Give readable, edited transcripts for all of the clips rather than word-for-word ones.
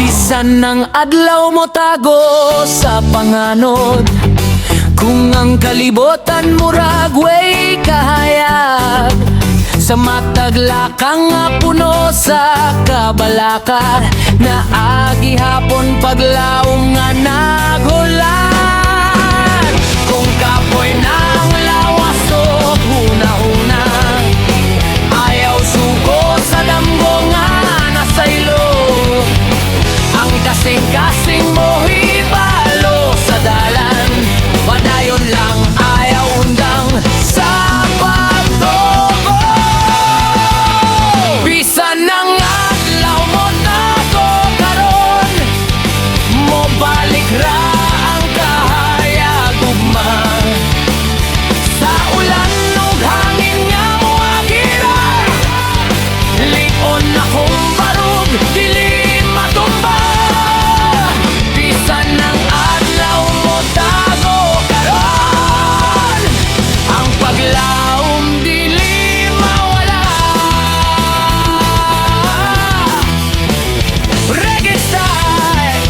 Bisan ng adlaw mo tago sa panganod, kung ang kalibutan murag way kahayag, sa matag lakang nga puno sa kabalaka, na agi hapon paglaong nga naghulan. Kung kapoy ng lawas o huna-huna, ayaw sugo sa damgo nga nasaylo, ang kasing-kasing mo hibalo sa dalan, padayon lang ayaw undang sa pagtubo. Bisan ng adlaw mo tago karon, mo balik ra ang kahayag ugma, sa ulan ug hangin nga mo agira, lion akong barug dili matumba. Bisan ng adlaw mo tago karon, ang paglaom dili mawala. Reggae style.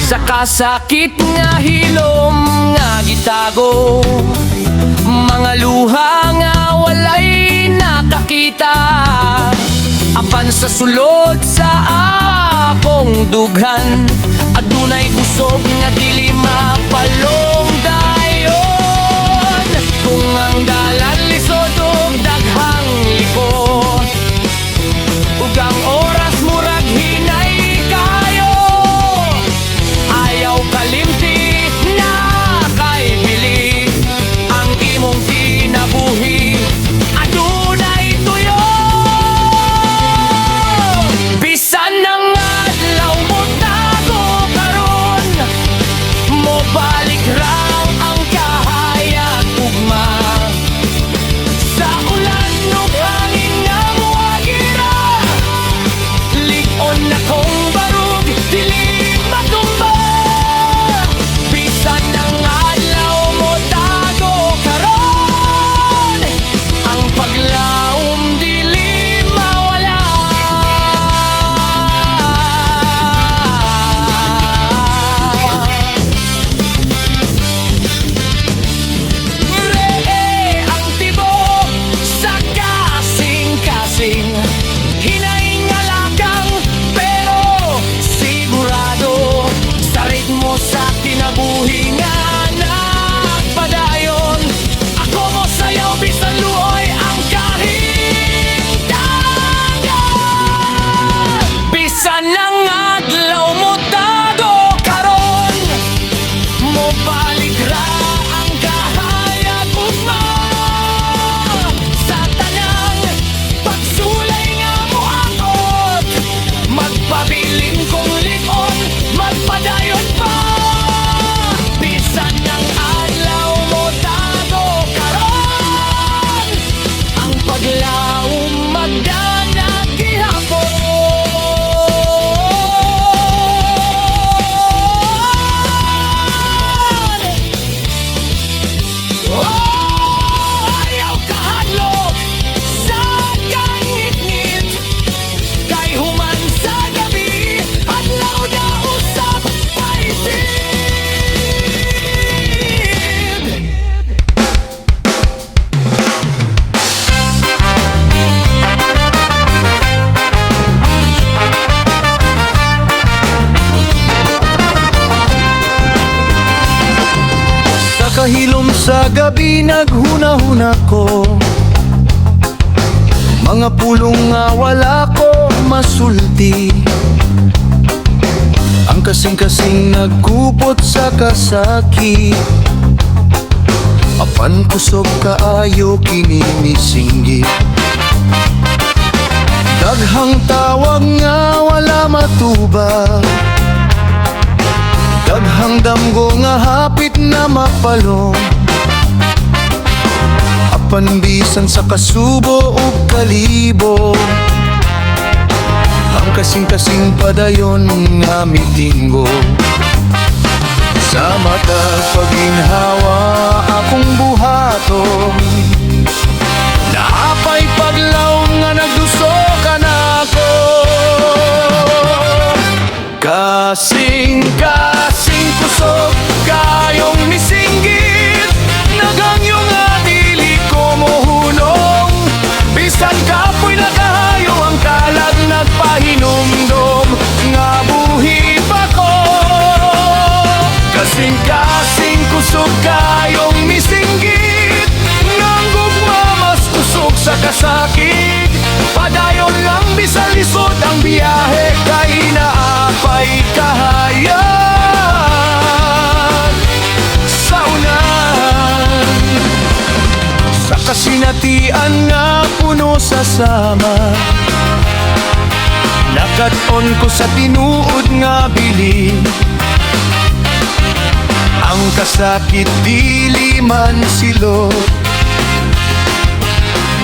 Sa kasakit nga hilom nga gitago, mga luha nga walay nakakita, apan sa sulod sa akong dughan, adunay usog nga dili mapalong dayon. Kung ang dalan lisod og daghang likot, ug ang oras murag hinay kayo, ayaw kalimti na kay bili, ang imong kinabuhi adunay tuyo. Bisan ng adlaw mo tago karon, mo balik rang ang kahayag ugma, sa ulan ug hangin nga mo agira, ligon akong barug dili matumba. Bisan ng adlaw mo tago karon, ang paglaom dili mawala. Ang tibok sa kasing-kasing, hinay nga lagang pero sigurado, sa ritmo sa kinabuhi nga nagpadayon, ako mo sayaw bisan luoy ang kahintagan. Bisan ng adlaw mo tago karon, mo balik ra ang kahayag ugma, sa tanang pagsulay nga mo akot, magpabiling kong likon, magpadayon pa. Bisan ng adlaw mo tago karon, ang paglaom magdanag gihapon. Ayaw kahadlok sa kangit-ngit, kay human sa gabi, adlaw na usap paisip. Sa kahilom sa gabi naghuna-huna ko, mga pulong nga wala ko masulti, ang kasing-kasing nagkupot sa kasakit, apan kusog kaayo kininisingit. Daghang tawag nga wala matubag, daghang damgo nga hapit na mapalong, panbisan sa kasubo o kalibo. Ang kasing-kasing padayon nga mitinggo. Sa mata paginhawa akong buhaton, naapay paglaw nga nagduso ka na ako. Kasing-kasing kusog kayong misinggit, nagangyo nga dili ko mohunong. Bisan kapoy nagayo ang kalag nagpahinumdom, nga buhi pa ko. Kasing-kasing kusog kayong misinggit, nang gugmamas kusog sa kasakit. Padayon lang bisan lisod ang biyahe, kay naapay kahayan sa unan. Sa kasinatian nga puno sa sama, nakaton ko sa tinuod nga bili. Ang kasakit dili man silot,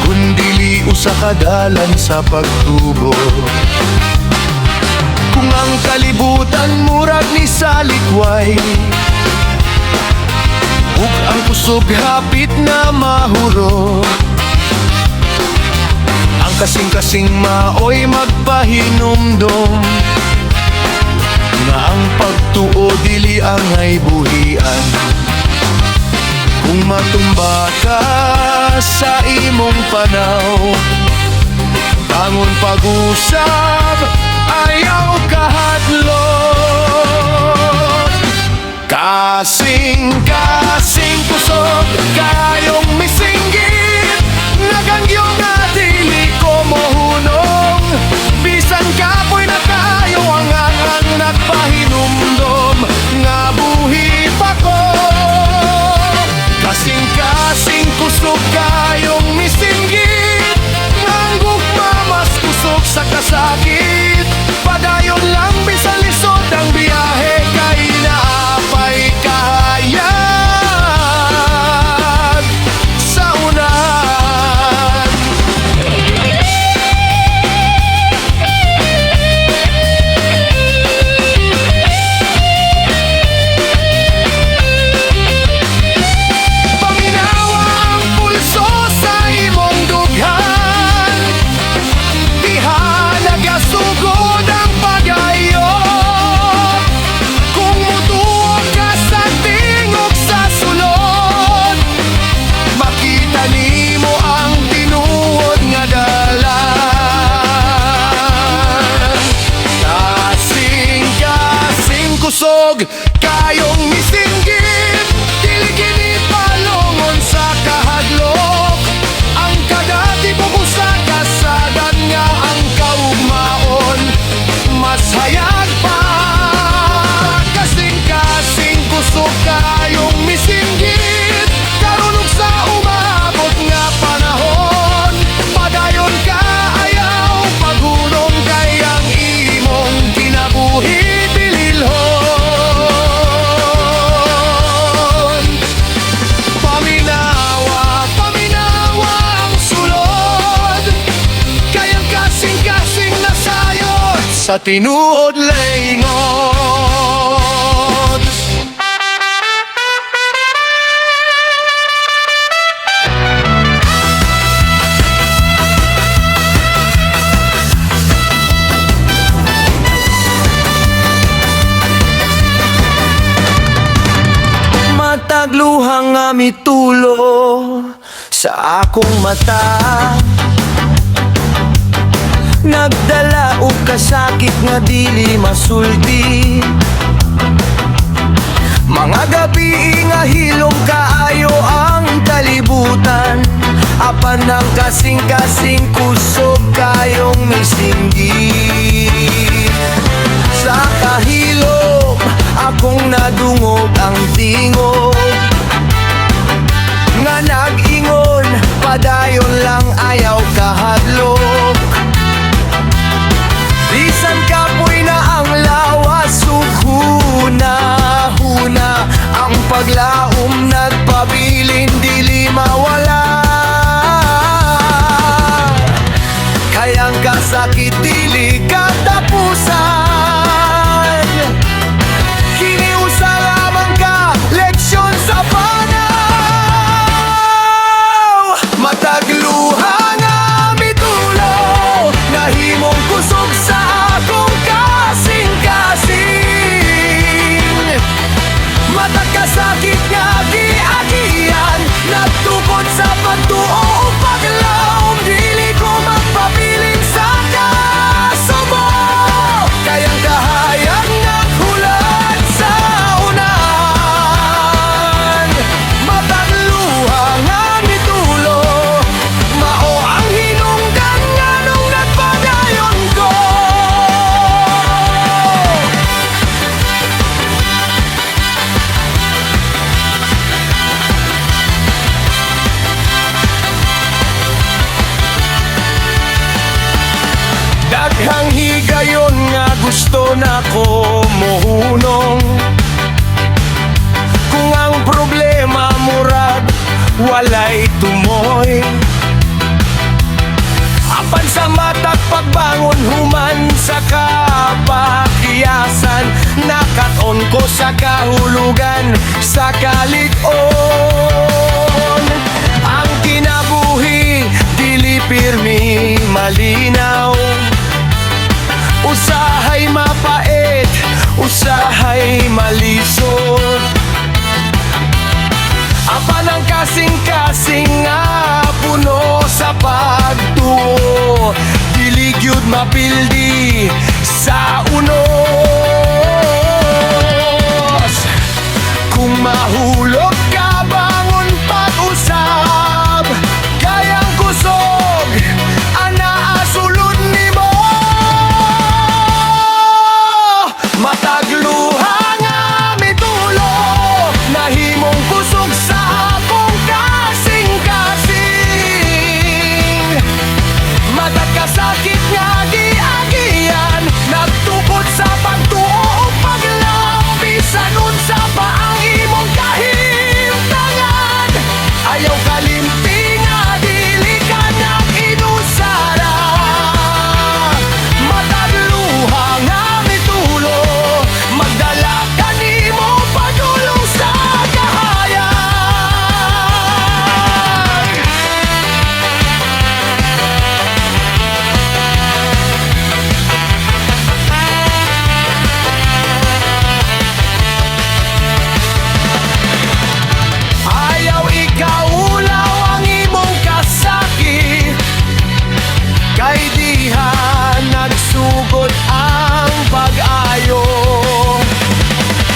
kundili usa kadalan sa pagtubo. Kung ang kalibutan murag ni salikway, ug ang kusog hapit na mahuro, ang kasing-kasing maoy magpahinumdom, nga ang pagtuo dili angay buhian. Kung matumba ka sa imong panaw, bangon pag-usab, ayaw kahadlot. Kasing-kasing kusog kayong misinggit, nagangyo nga dili ko mohunong. Bisan kapoy na kayo ang nagpahinumdom, nga buhi pa ko. Kasing-kasing kusog kayong misinggit, nang gugmamas kusog sa kasakit. Padayon lang bisan lisod ang biyahe, kay naapay kahayan sa unan. Paminawa ang pulso sa imong dughan, diha nagasugod ang pagayot. Kung mutuog ka sa tingog sa sulod, makita nimo ang tinuod nga dalan. Kasing-kasing kusog kayong misinggit, dili kini palongon sa kahadlok. Ang kadati bubusa kasadan nga ang kaugmaon, mas hayag pa. Kasing-kasing kusog kayong misinggit, karunong sa umabot nga panahon. Padayon ka ayaw paghunong, kay ang imong kinabuhi pililhon. Paminawa, paminawa ang sulod, kay ang kasing-kasing nasayod sa tinuod layngot. Matagluhang nga mitulo sa akong mata, nagdala og kasakit nga dili masulti. Mga gabi nga hilom kaayo ang kalibutan, apan ang kasing-kasing kusog kayong misinggit. Sa kahilom akong nadungog ang tingog, nga nag-ingon padayon lang ayaw kahadlok. Bisan kapoy na ang lawas, huna ang paglaom nagpabilin dili mawala. gusto na ko mohunong. Kung ang problema murag walay tumoy, apan sa mata't pagbangon human sa kapakiyasan, nakaton ko sa kahulugan sa kalig-on. Ang kinabuhi dili pirmi malinaw, usahay mapait, usahay malisod. Apan ang kasing-kasing nga puno sa pagtuo, dili gyud mapildi sa unos. Kung mahulog ka bangon pag-usab, kayang kusog ana asulod nimo. Matagluha nga mitulo, nahimong kusog sa akong kasing-kasing. Matagkasakit nga giagian, nagtukod sa pagtuo o paglapisan, unsa pa ang imong kahimtangan. Ayaw kalimpi nga dili ka nag-inusara. Matagluha nga mitulo, magdala ka nimo padulong sa kahayan. Ayaw ikaulaw ang imong kasakit, kay diha nagsugod ang pag-ayo.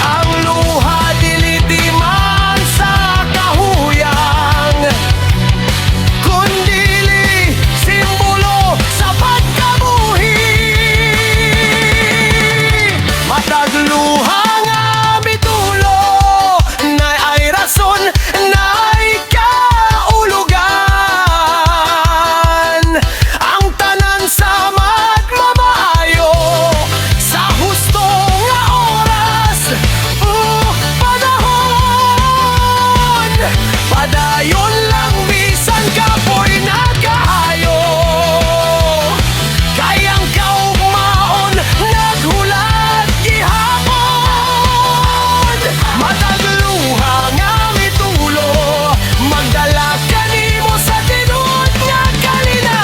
Ang luha dili di man sa kahuyang, kundili simbolo sa pagkabuhi. Matagluha nga mitulo, na ay rason, na ay kaulugan. Ang tanan sa magmamaayo, sa husto nga oras o panahon. Padayon lang bisan kapoy nagkaayo, kayang kaugmaon naghulat gihapon. Matagluha nga mitulo, magdala ka nimo sa tinuod nga kalinaw.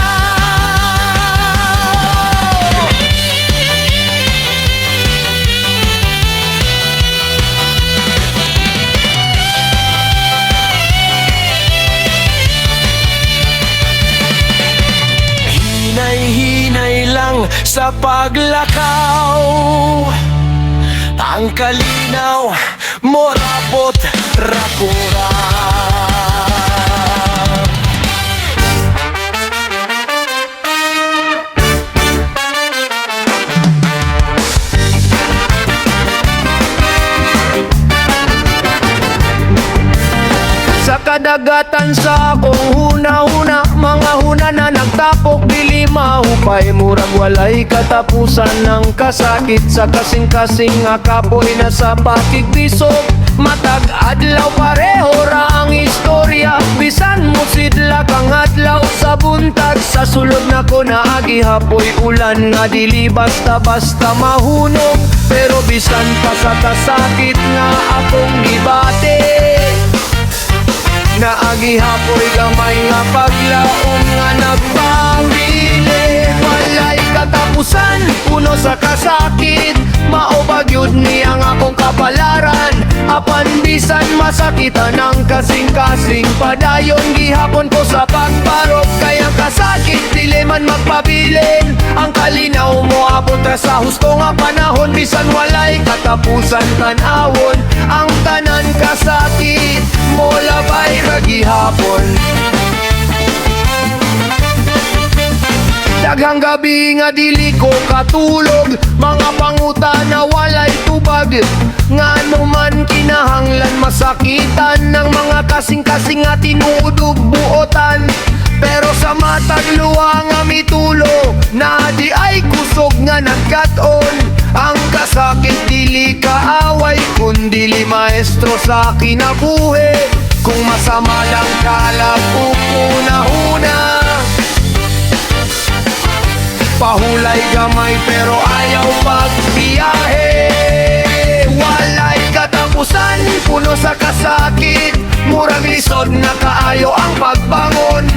Hinay-hinay lang sa paglakaw, ang kalinaw morabot rakura. Sa kadagatan sa akong huna-huna, mga huna na nagtapok dili mahupay, murag walay katapusan ng kasakit. Sa kasing-kasing nga kapoy na sa pakikbisog, matag adlaw pareho ra ang istorya. Bisan mo sidla kang adlaw sa buntag, sa sulod na ko naagi hapoy ulan nga dili basta-basta mahunong. Pero bisan pa sa kasakit nga akong gibate, naagi hapoy gamay nga paglaom nga nagpabili. Walay katapusan, puno sa kasakit, mao bagyod ni ang akong kapalaran. Apan bisan masakitan ng kasing-kasing, padayon gihapon ko sa pagparok. Kayang kasakit dili man magpabilin, ang kalinaw mo abot ra sa husto nga panahon. Bisan walay katapusan tan-awon, ang tanan kasakit mo labay ra gihapon. Daghang gabi nga dili ko katulog, mga pangutana walay tubag. Ngano man kinahanglan masakitan ng mga kasing-kasing nga tinuod ug buotan. Pero sa matag luwa nga mitulo, na di ay kusog nga nagkaton. Ang kasakit dili kaaway, kundi maestro sa kinabuhi. Kung masama lang kalab una-una, pahulay gamay pero ayaw pagbiyahe. Walay katapusan, puno sa kasakit, murag lisod na kaayo ang pagbangon.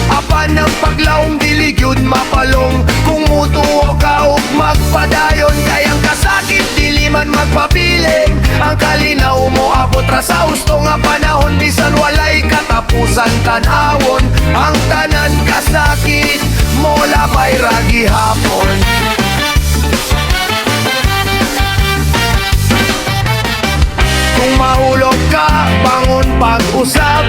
Apan ng paglaong diligyud mapalong, kung mutuo ka ug magpadayon. Kayang kasakit dili man magpapiling, ang kalinaw mo abot ra sa husto nga panahon. Bisan walay katapusan tan-awon, ang tanan kasakit mo labay ra gihapon. Kung mahulog ka, bangon pag-usap.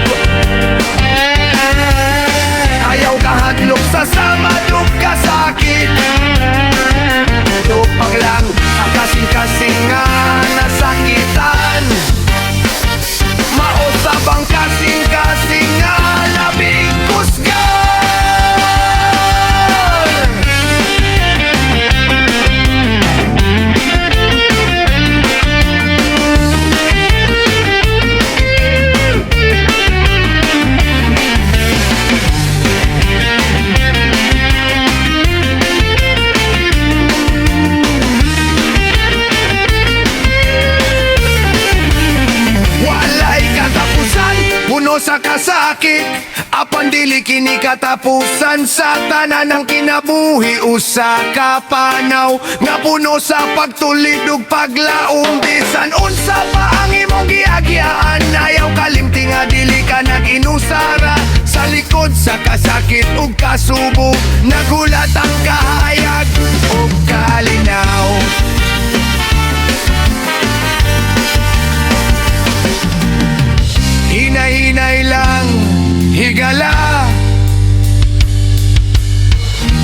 Ayaw kahadlok sa samadog kasakit. Tupag lang ang kasing-kasing nga nasakitan. Mausap ang kasing-kasing nga labing kusgan. Sa kasakit, apan dili kini katapusan sa tanan ng kinabuhi. Usa ka panaw nga puno sa pagtulid ug paglaom. Bisan unsa pa ang imong giagyaan, ayaw kalimti nga dili ka naginusara. Sa likod sa kasakit ug kasubok, nagulat ang kahayag ug kalinaw. Hinay-hinay lang, higala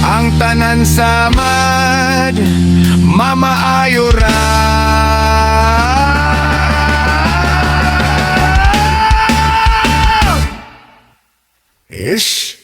ang tanan samad, mamaayo ra. Ish.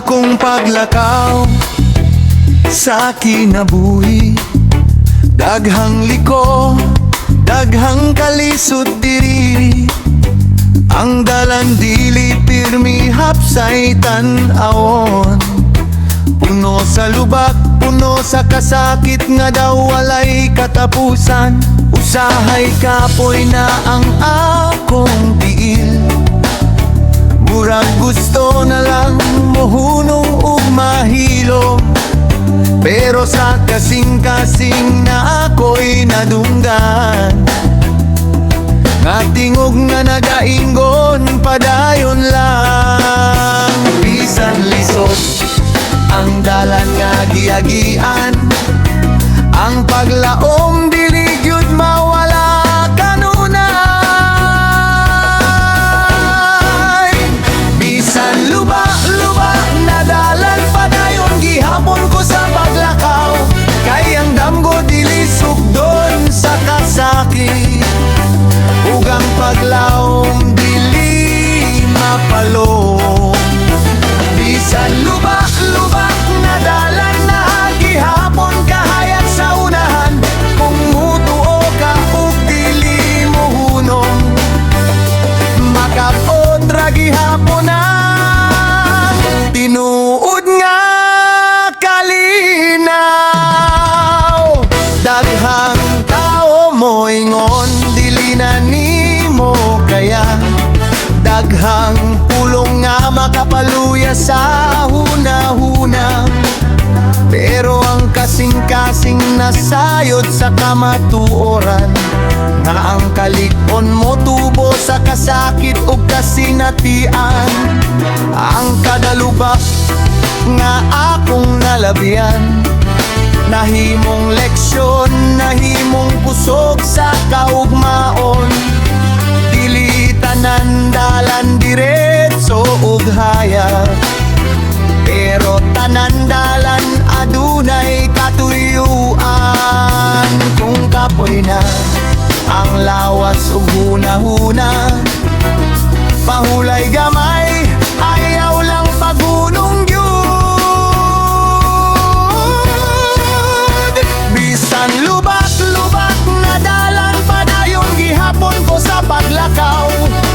Kung paglakaw sa kinabuhi, daghang liko, daghang kalisod diri. Ang dalan dili pirmi hapsay tan-awon. Puno sa lubak, puno sa kasakit nga daw walay katapusan. Usahay kapoy na ang akong tiil. Murag gusto na lang mohunong ug mahilom, pero sa kasing-kasing na ako'y nadunggan. Nga tingog nga nagaingon, padayon lang. Bisan lisod ang dalan nga giagian, ang paglaom dili gyud mawala kanunay. Bisan luba na dalan padayon, gihapon ko sa paglakaw. Kay ang damgo dili sugdon sa kasakit, ug ang paglaom dili ang pulong nga makapaluya sa huna-huna. Pero ang kasing-kasing nasayod sa kamatuoran, nga ang kalikon mo tubo sa kasakit ug kasinatian. Ang kadalubak nga akong nalabian, nahimong leksyon, nahimong kusog sa kaugmaon. Dili tanan dalan diretso ug hayag, pero tanan dalan adunay katuyuan. Kung kapoy na ang lawas ug huna-huna, pahulay gamay, ayaw lang pagunong yun. Bisan lubak-lubak na dalan padayon gihapon ko sa paglakaw,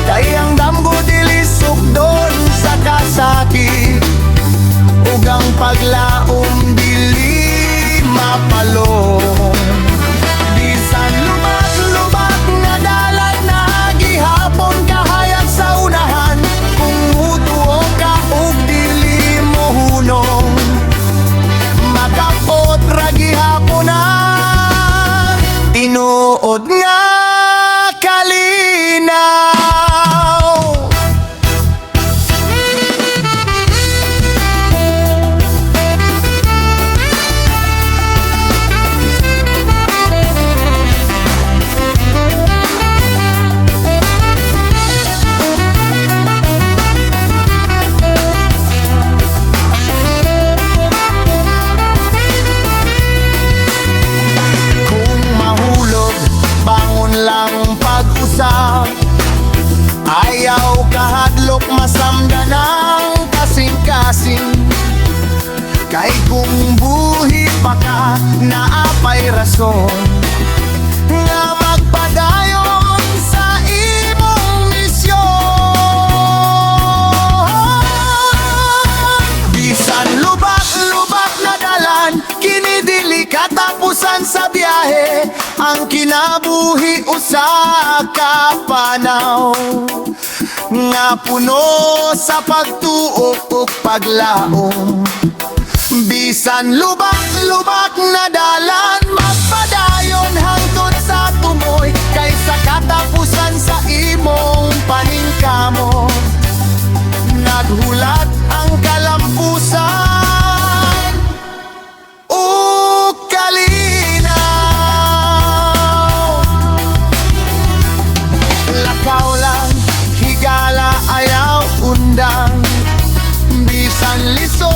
kay ang damgo dili sukdon sa kasakit, ug ang paglaom dili mapalong. Bisan lubak-lubak na dalan na gihapon kahayag sa unahan, kung mutuo ka ug dili mo hunong, makapot ra gihapon ang tinuod nga kalinaw. Ayaw kahadlok masamdan ang kasing-kasing, kay kung buhi pa ka naapay rason nga magpadayon sa imong misyon. Bisan lubak-lubak na dalan, kini dili katapusan sa biyahe, ang kinabuhi usa ka panaw nga puno sa pagtuok ug paglaom. Bisan lubak-lubak na dalan, magpadayon hangtod sa tumoy, kaysa katapusan sa imong paningkamo. Naghulat ang kalampusan ug kalinaw. Lakaw lang, higala, ayaw undang, bisan lisod